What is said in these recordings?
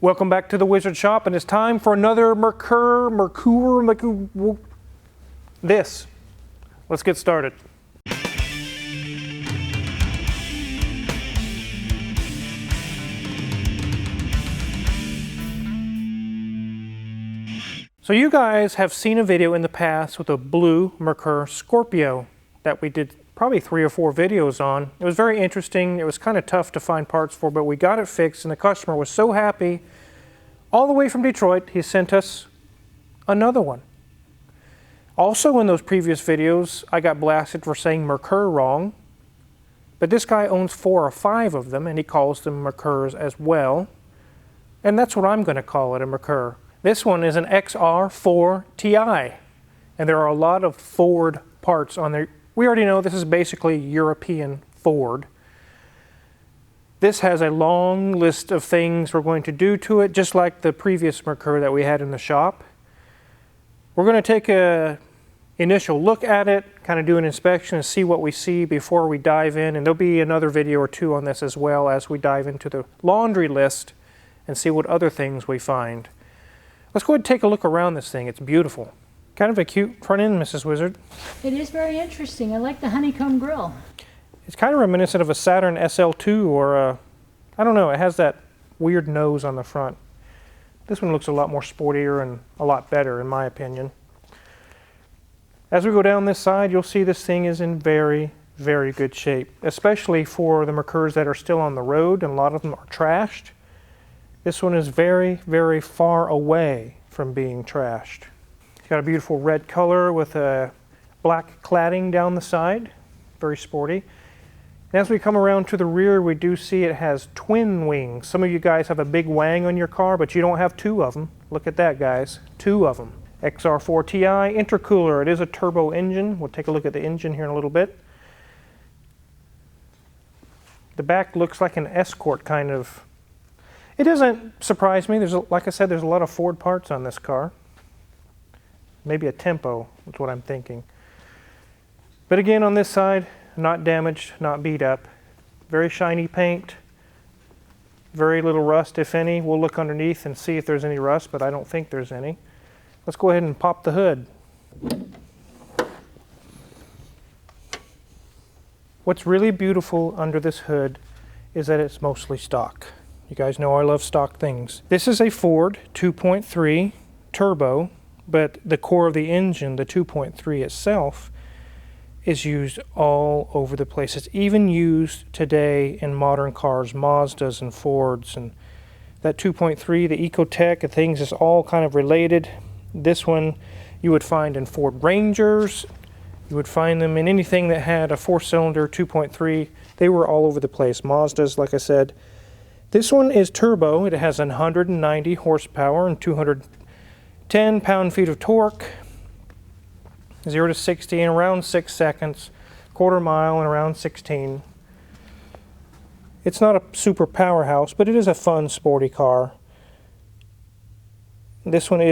Welcome back to the Wizard Shop, and it's time for another Merkur. This. Let's get started. So you guys have seen a video in the past with a blue Merkur Scorpio that we did probably 3 or 4 videos on. It was very interesting. It was kind of tough to find parts for, but we got it fixed, and the customer was so happy. All the way from Detroit, he sent us another one. Also in those previous videos, I got blasted for saying Merkur wrong, but this guy owns 4 or 5 of them, and he calls them Merkurs as well. And that's what I'm going to call it, a Merkur. This one is an XR4Ti, and there are a lot of Ford parts on there. We already know this is basically European Ford. This has a long list of things we're going to do to it, just like the previous Merkur that we had in the shop. We're going to take an initial look at it, kind of do an inspection and see what we see before we dive in, and there'll be another video or 2 on this as well as we dive into the laundry list and see what other things we find. Let's go ahead and take a look around this thing. It's beautiful. Kind of a cute front end, Mrs. Wizard. It is very interesting. I like the honeycomb grill. It's kind of reminiscent of a Saturn SL2 or a, I don't know, it has that weird nose on the front. This one looks a lot more sportier and a lot better in my opinion. As we go down this side, you'll see this thing is in very, very good shape, especially for the Merkurs that are still on the road, and a lot of them are trashed. This one is very, very far away from being trashed. It's got a beautiful red color with a black cladding down the side, very sporty. And as we come around to the rear, we do see it has twin wings. Some of you guys have a big wang on your car, but you don't have 2 of them. Look at that, guys, 2 of them. XR4Ti intercooler. It is a turbo engine. We'll take a look at the engine here in a little bit. The back looks like an Escort kind of. It doesn't surprise me. Like I said, there's a lot of Ford parts on this car. Maybe a Tempo is what I'm thinking. But again, on this side, not damaged, not beat up. Very shiny paint. Very little rust, if any. We'll look underneath and see if there's any rust, but I don't think there's any. Let's go ahead and pop the hood. What's really beautiful under this hood is that it's mostly stock. You guys know I love stock things. This is a Ford 2.3 turbo, but the core of the engine, the 2.3 itself, is used all over the place. It's even used today in modern cars, Mazdas and Fords, and that 2.3, the Ecotech and things is all kind of related. This one you would find in Ford Rangers. You would find them in anything that had a 4-cylinder 2.3. They were all over the place. Mazdas, like I said. This one is turbo. It has 190 horsepower and 210 pound-feet of torque. 0 to 60 in around 6 seconds, quarter mile in around 16. It's not a super powerhouse, but it is a fun, sporty car. This one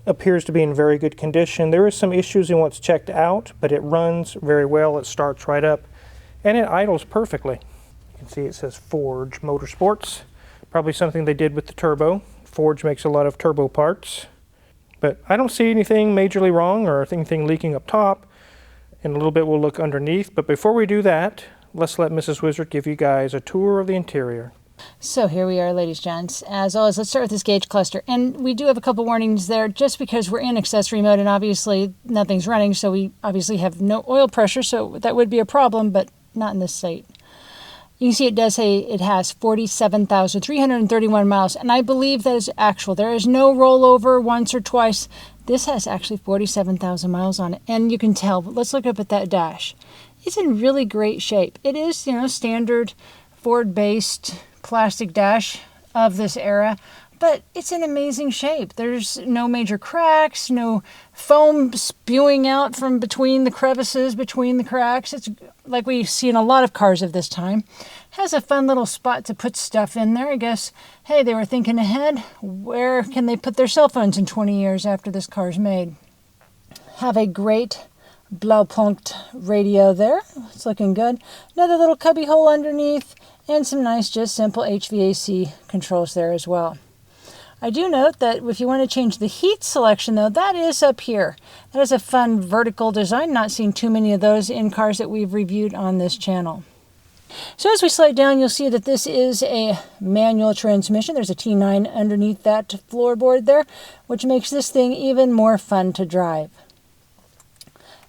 appears to be in very good condition. There is some issues in what's checked out, but it runs very well. It starts right up, and it idles perfectly. You can see it says Forge Motorsports. Probably something they did with the turbo. Forge makes a lot of turbo parts. But I don't see anything majorly wrong or anything leaking up top. In a little bit we'll look underneath. But before we do that, let's let Mrs. Wizard give you guys a tour of the interior. So here we are, ladies and gents. As always, let's start with this gauge cluster. And we do have a couple warnings there just because we're in accessory mode and obviously nothing's running. So we obviously have no oil pressure. So that would be a problem, but not in this state. You can see it does say it has 47,331 miles, and I believe that is actual. There is no rollover once or twice. This has actually 47,000 miles on it, and you can tell. But let's look up at that dash. It's in really great shape. It is, standard Ford-based plastic dash of this era, but it's in amazing shape. There's no major cracks, no foam spewing out from between the crevices, between the cracks. It's like we see in a lot of cars of this time. Has a fun little spot to put stuff in there. I guess, hey, they were thinking ahead. Where can they put their cell phones in 20 years after this car's made? Have a great Blaupunkt radio there. It's looking good. Another little cubby hole underneath, and some nice, just simple HVAC controls there as well. I do note that if you want to change the heat selection though, that is up here. That is a fun vertical design. Not seen too many of those in cars that we've reviewed on this channel. So as we slide down, you'll see that this is a manual transmission. There's a T9 underneath that floorboard there, which makes this thing even more fun to drive.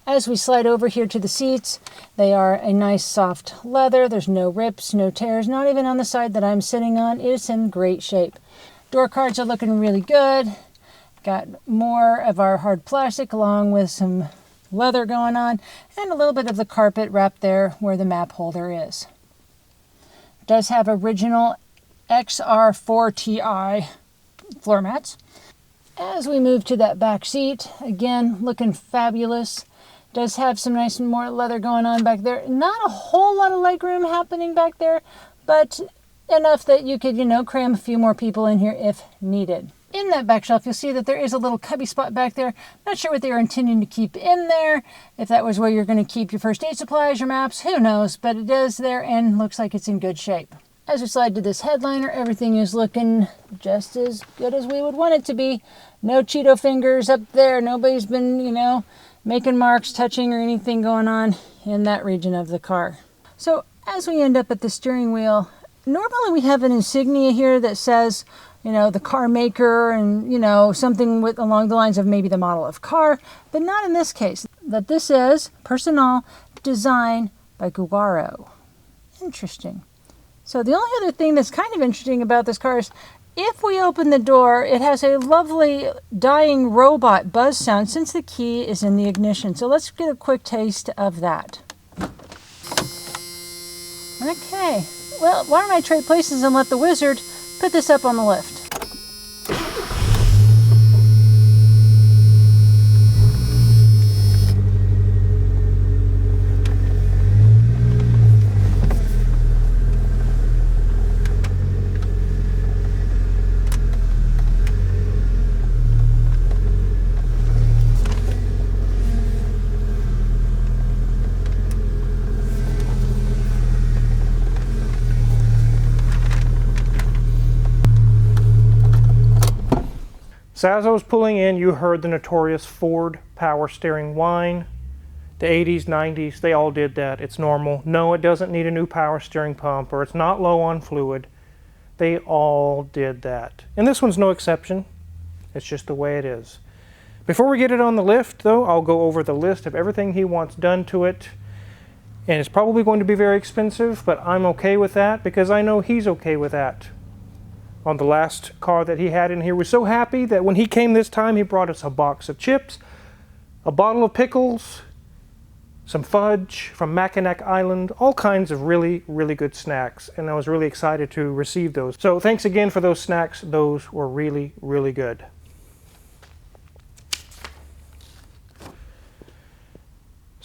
As we slide over here to the seats, they are a nice soft leather. There's no rips, no tears, not even on the side that I'm sitting on. It's in great shape. Door cards are looking really good. Got more of our hard plastic along with some leather going on and a little bit of the carpet wrapped there where the map holder is. It does have original XR4Ti floor mats. As we move to that back seat, again, looking fabulous. Does have some nice more leather going on back there. Not a whole lot of legroom happening back there, but enough that you could, cram a few more people in here if needed. In that back shelf, you'll see that there is a little cubby spot back there. Not sure what they were intending to keep in there. If that was where you're going to keep your first aid supplies, your maps, who knows, but it is there and looks like it's in good shape. As we slide to this headliner, everything is looking just as good as we would want it to be. No Cheeto fingers up there. Nobody's been, making marks, touching, or anything going on in that region of the car. So as we end up at the steering wheel, normally we have an insignia here that says, the car maker and, something along the lines of maybe the model of car, but not in this case. But this is Personal Design by Guaro. Interesting. So the only other thing that's kind of interesting about this car is if we open the door, it has a lovely dying robot buzz sound since the key is in the ignition. So let's get a quick taste of that. Okay, well, why don't I trade places and let the wizard put this up on the lift. So as I was pulling in, you heard the notorious Ford power steering whine. The 80s, 90s, they all did that. It's normal. No, it doesn't need a new power steering pump, or it's not low on fluid. They all did that. And this one's no exception. It's just the way it is. Before we get it on the lift, though, I'll go over the list of everything he wants done to it. And it's probably going to be very expensive, but I'm okay with that because I know he's okay with that. On the last car that he had in here, we're so happy that when he came this time, he brought us a box of chips, a bottle of pickles, some fudge from Mackinac Island, all kinds of really, really good snacks. And I was really excited to receive those. So thanks again for those snacks. Those were really, really good.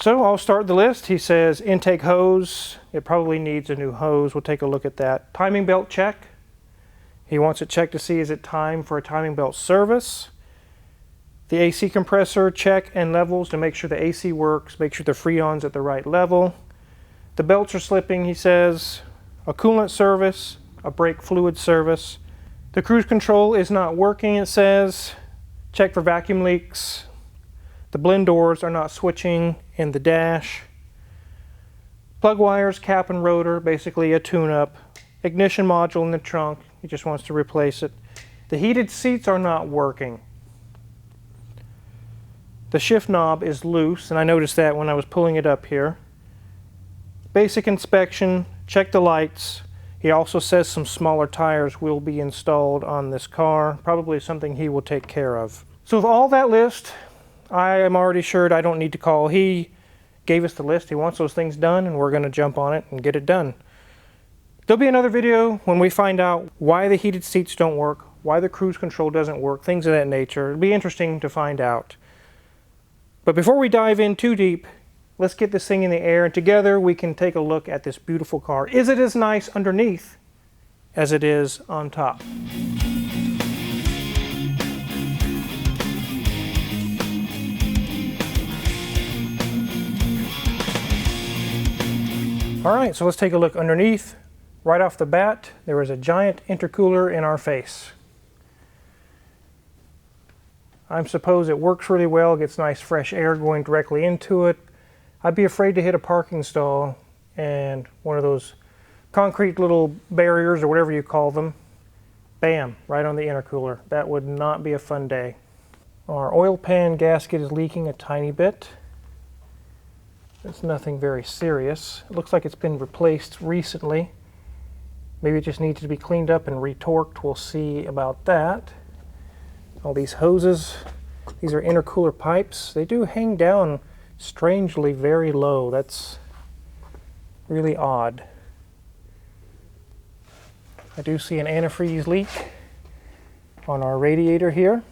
So I'll start the list. He says intake hose. It probably needs a new hose. We'll take a look at that. Timing belt check. He wants it checked to see is it time for a timing belt service. The AC compressor check and levels to make sure the AC works, make sure the freon's at the right level. The belts are slipping, he says. A coolant service, a brake fluid service. The cruise control is not working, it says. Check for vacuum leaks. The blend doors are not switching in the dash. Plug wires, cap and rotor, basically a tune-up. Ignition module in the trunk. He just wants to replace it. The heated seats are not working. The shift knob is loose, and I noticed that when I was pulling it up here. Basic inspection, check the lights. He also says some smaller tires will be installed on this car, probably something he will take care of. So with all that list, I am already sure I don't need to call. He gave us the list. He wants those things done, and we're going to jump on it and get it done. There'll be another video when we find out why the heated seats don't work, why the cruise control doesn't work, things of that nature. It'll be interesting to find out. But before we dive in too deep, let's get this thing in the air, and together we can take a look at this beautiful car. Is it as nice underneath as it is on top? All right, so let's take a look underneath. Right off the bat, there was a giant intercooler in our face. I suppose it works really well, gets nice fresh air going directly into it. I'd be afraid to hit a parking stall and one of those concrete little barriers or whatever you call them, bam, right on the intercooler. That would not be a fun day. Our oil pan gasket is leaking a tiny bit. It's nothing very serious. It looks like it's been replaced recently. Maybe it just needs to be cleaned up and retorqued. We'll see about that. All these hoses, these are intercooler pipes. They do hang down strangely very low. That's really odd. I do see an antifreeze leak on our radiator here.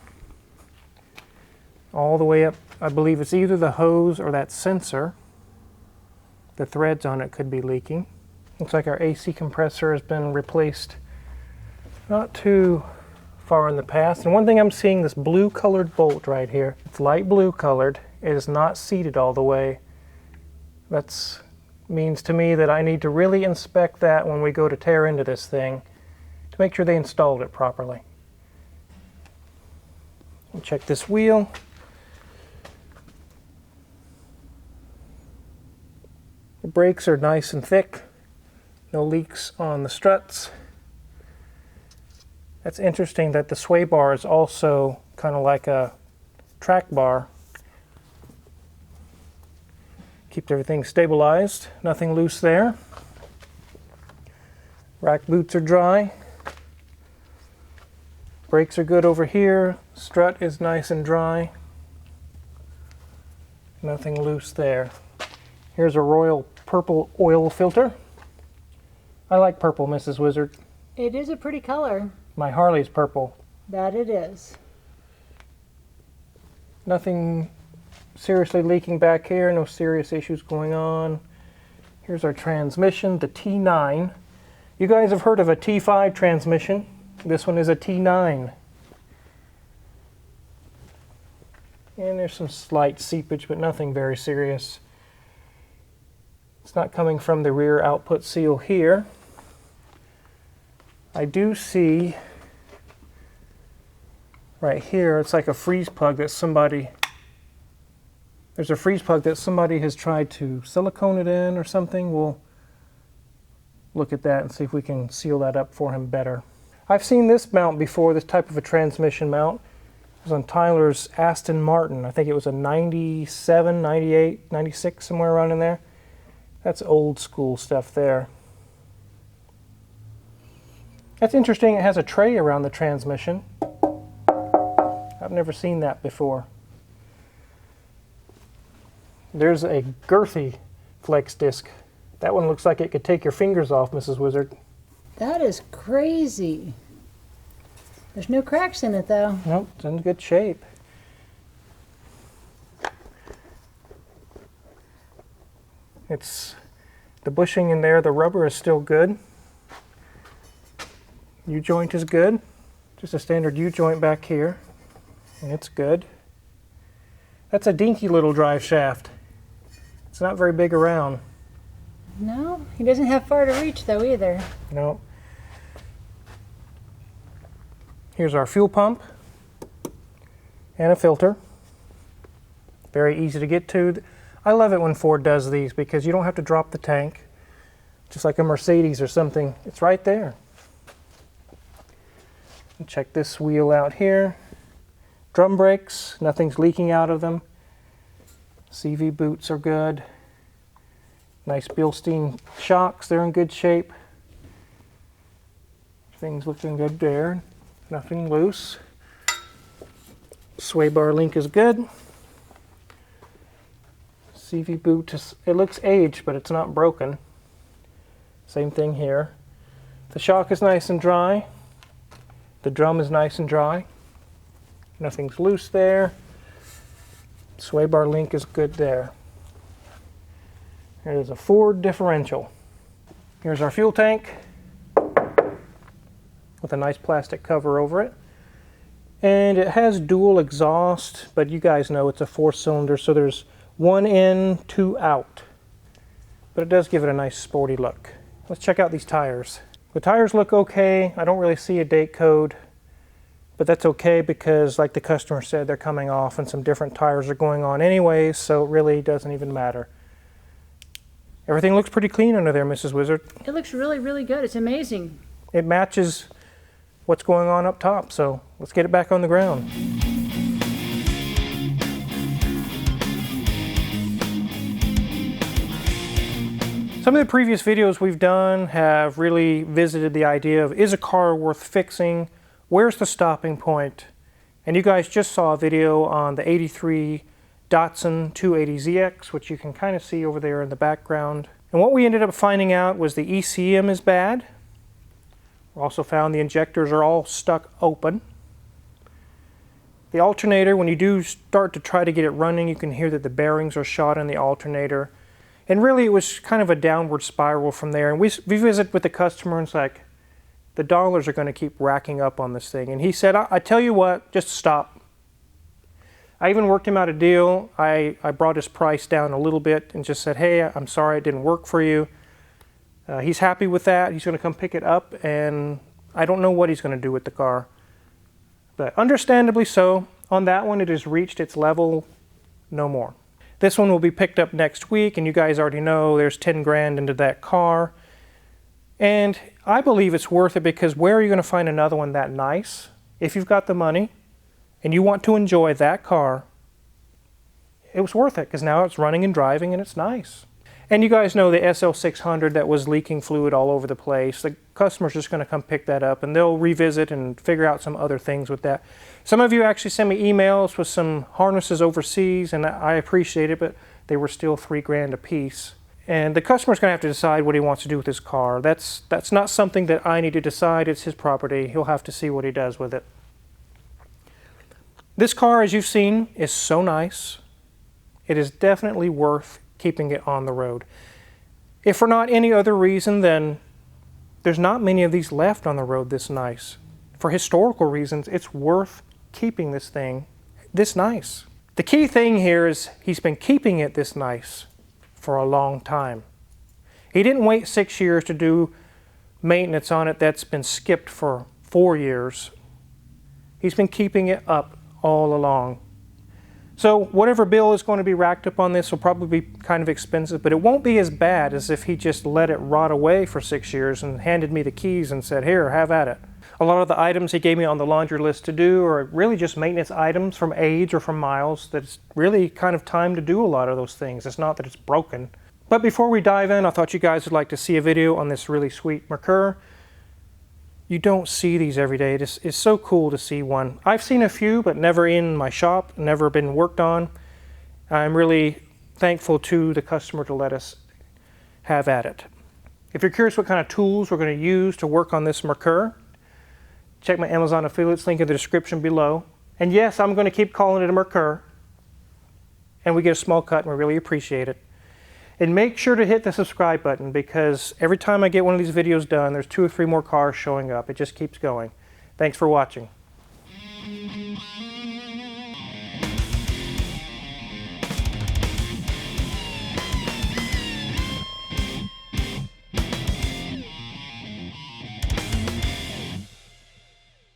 All the way up, I believe it's either the hose or that sensor. The threads on it could be leaking. Looks like our AC compressor has been replaced not too far in the past. And one thing I'm seeing, this blue colored bolt right here. It's light blue colored. It is not seated all the way. That means to me that I need to really inspect that when we go to tear into this thing to make sure they installed it properly. We'll check this wheel. The brakes are nice and thick. No leaks on the struts. That's interesting that the sway bar is also kind of like a track bar. Keeps everything stabilized. Nothing loose there. Rack boots are dry. Brakes are good over here. Strut is nice and dry. Nothing loose there. Here's a royal purple oil filter. I like purple, Mrs. Wizard. It is a pretty color. My Harley's purple. That it is. Nothing seriously leaking back here. No serious issues going on. Here's our transmission, the T9. You guys have heard of a T5 transmission. This one is a T9. And there's some slight seepage, but nothing very serious. It's not coming from the rear output seal here. I do see right here, it's like a freeze plug that there's a freeze plug that somebody has tried to silicone it in or something. We'll look at that and see if we can seal that up for him better. I've seen this mount before, this type of a transmission mount. It was on Tyler's Aston Martin. I think it was a 97, 98, 96, somewhere around in there. That's old school stuff there. That's interesting, it has a tray around the transmission. I've never seen that before. There's a girthy flex disc. That one looks like it could take your fingers off, Mrs. Wizard. That is crazy. There's no cracks in it though. Nope, it's in good shape. It's the bushing in there, the rubber is still good. U-joint is good. Just a standard U-joint back here. And it's good. That's a dinky little drive shaft. It's not very big around. No, he doesn't have far to reach though either. No. Here's our fuel pump and a filter. Very easy to get to. I love it when Ford does these because you don't have to drop the tank. Just like a Mercedes or something. It's right there. And check this wheel out here. Drum brakes, nothing's leaking out of them. CV boots are good. Nice Bilstein shocks, they're in good shape. Things looking good there. Nothing loose. Sway bar link is good. CV boot, it looks aged, but it's not broken. Same thing here. The shock is nice and dry. The drum is nice and dry. Nothing's loose there. Sway bar link is good there. Here's a Ford differential. Here's our fuel tank with a nice plastic cover over it. And it has dual exhaust, but you guys know it's a 4-cylinder, so there's 1 in, 2 out. But it does give it a nice sporty look. Let's check out these tires. The tires look okay. I don't really see a date code. But that's okay because, like the customer said, they're coming off and some different tires are going on anyways, so it really doesn't even matter. Everything looks pretty clean under there, Mrs. Wizard. It looks really, really good. It's amazing. It matches what's going on up top, so let's get it back on the ground. Some of the previous videos we've done have really visited the idea of, is a car worth fixing? Where's the stopping point? And you guys just saw a video on the 83 Datsun 280ZX, which you can kind of see over there in the background. And what we ended up finding out was the ECM is bad. We also found the injectors are all stuck open. The alternator, when you do start to try to get it running, you can hear that the bearings are shot in the alternator. And really it was kind of a downward spiral from there. And we visit with the customer and it's like, the dollars are going to keep racking up on this thing. And he said, I tell you what, just stop. I even worked him out a deal. I brought his price down a little bit and just said, hey, I'm sorry it didn't work for you. He's happy with that. He's going to come pick it up, and I don't know what he's going to do with the car. But understandably so, on that one it has reached its level, no more. This one will be picked up next week, and you guys already know there's 10 grand into that car. And I believe it's worth it because where are you going to find another one that nice? If you've got the money and you want to enjoy that car, it was worth it because now it's running and driving and it's nice. And you guys know the SL600 that was leaking fluid all over the place. The customer's just going to come pick that up and they'll revisit and figure out some other things with that. Some of you actually sent me emails with some harnesses overseas, and I appreciate it, but they were still $3 grand a piece. And the customer's going to have to decide what he wants to do with his car. That's not something that I need to decide. It's his property. He'll have to see what he does with it. This car, as you've seen, is so nice. It is definitely worth keeping it on the road. If for not any other reason, then there's not many of these left on the road this nice. For historical reasons, it's worth keeping this thing this nice. The key thing here is he's been keeping it this nice for a long time. He didn't wait 6 years to do maintenance on it that's been skipped for 4 years. He's been keeping it up all along. So whatever bill is going to be racked up on this will probably be kind of expensive, but it won't be as bad as if he just let it rot away for 6 years and handed me the keys and said, here, have at it. A lot of the items he gave me on the laundry list to do are really just maintenance items from age or from miles that's really kind of time to do a lot of those things. It's not that it's broken. But before we dive in, I thought you guys would like to see a video on this really sweet Merkur. You don't see these every day. It's so cool to see one. I've seen a few, but never in my shop, never been worked on. I'm really thankful to the customer to let us have at it. If you're curious what kind of tools we're going to use to work on this Merkur, check my Amazon affiliates link in the description below. And yes, I'm going to keep calling it a Merkur. And we get a small cut and we really appreciate it. And make sure to hit the subscribe button because every time I get one of these videos done, there's 2 or 3 more cars showing up. It just keeps going. Thanks for watching.